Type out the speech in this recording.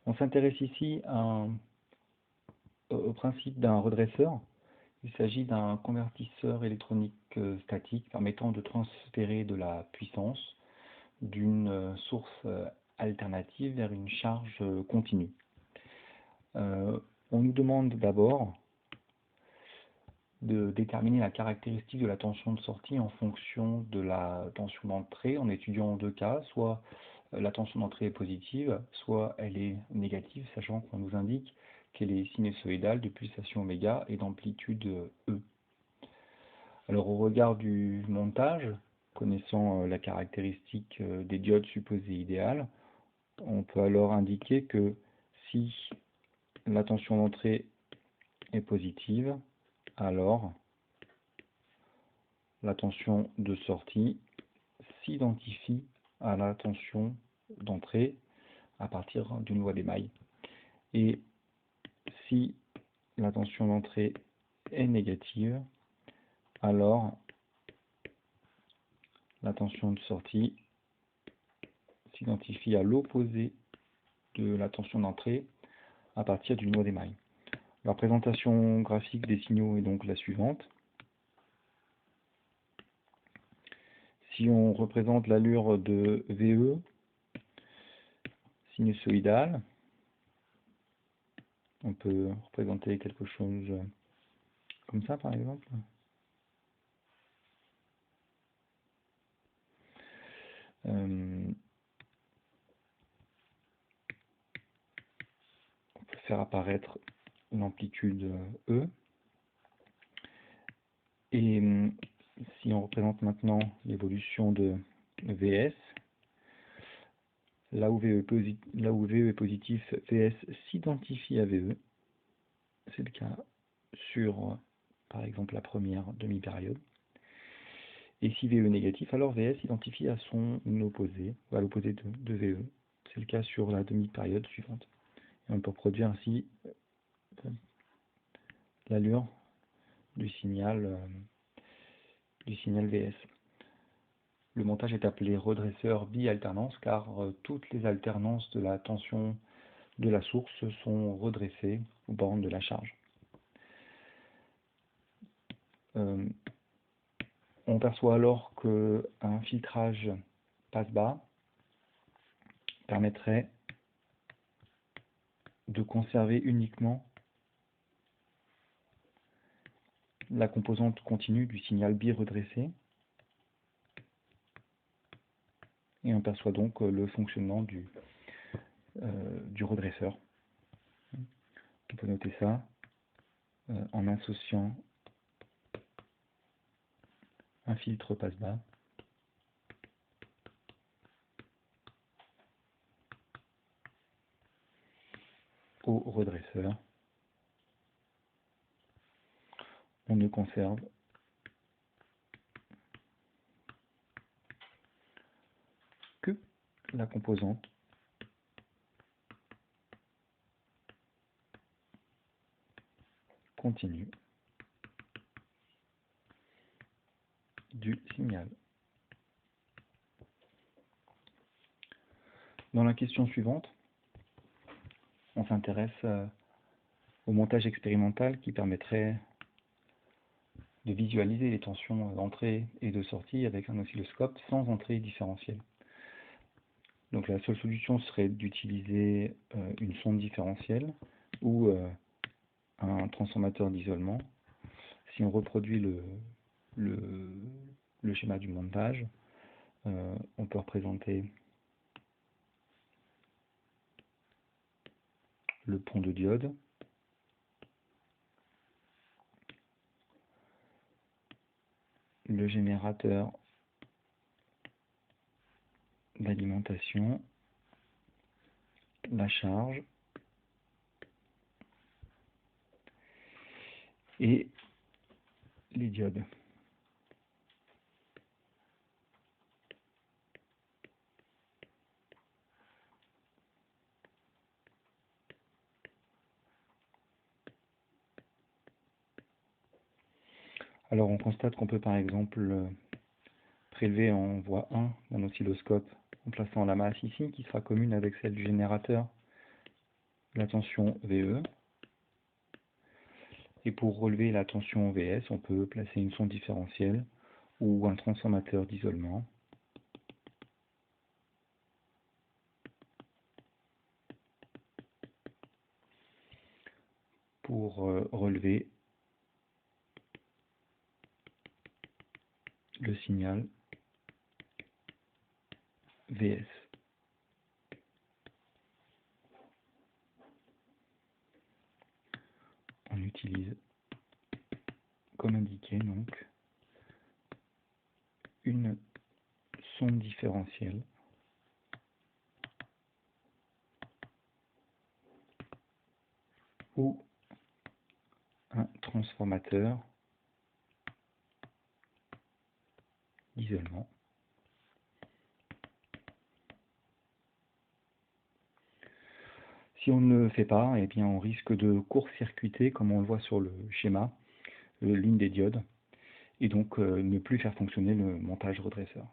On s'intéresse ici au principe d'un redresseur. Il s'agit d'un convertisseur électronique statique permettant de transférer de la puissance d'une source alternative vers une charge continue. On nous demande d'abord de déterminer la caractéristique de la tension de sortie en fonction de la tension d'entrée, en étudiant deux cas, soit la tension d'entrée est positive, soit elle est négative, sachant qu'on nous indique qu'elle est sinusoïdale de pulsation oméga et d'amplitude E. Alors au regard du montage, connaissant la caractéristique des diodes supposées idéales, on peut alors indiquer que si la tension d'entrée est positive, alors la tension de sortie s'identifie à la tension d'entrée à partir d'une loi d'émail. Et si la tension d'entrée est négative, alors la tension de sortie s'identifie à l'opposé de la tension d'entrée à partir d'une loi d'émail. La représentation graphique des signaux est donc la suivante. Si on représente l'allure de VE sinusoïdale, on peut représenter quelque chose comme ça par exemple. On peut faire apparaître l'amplitude E. Et si on représente maintenant l'évolution de VS, là où VE est positif, VS s'identifie à VE. C'est le cas sur, par exemple, la première demi-période. Et si VE est négatif, alors VS s'identifie à son opposé, à l'opposé de VE. C'est le cas sur la demi-période suivante. Et on peut produire ainsi l'allure du signal VS. Le montage est appelé redresseur bi-alternance car toutes les alternances de la tension de la source sont redressées aux bornes de la charge. On perçoit alors qu'un filtrage passe-bas permettrait de conserver uniquement la composante continue du signal bi-redressé. Et on perçoit donc le fonctionnement du redresseur. On peut noter ça en associant un filtre passe-bas au redresseur. On ne conserve que la composante continue du signal. Dans la question suivante, on s'intéresse au montage expérimental qui permettrait de visualiser les tensions d'entrée et de sortie avec un oscilloscope sans entrée différentielle. Donc la seule solution serait d'utiliser une sonde différentielle ou un transformateur d'isolement. Si on reproduit le schéma du montage, on peut représenter le pont de diode, le générateur d'alimentation, la charge et les diodes. Alors on constate qu'on peut par exemple prélever en voie 1 d'un oscilloscope en plaçant la masse ici qui sera commune avec celle du générateur la tension VE. Et pour relever la tension VS, on peut placer une sonde différentielle ou un transformateur d'isolement. Pour relever le signal VS. On utilise, comme indiqué, donc, une sonde différentielle ou un transformateur d'isolement. Si on ne le fait pas, eh bien on risque de court-circuiter, comme on le voit sur le schéma, l'une des diodes, et donc ne plus faire fonctionner le montage redresseur.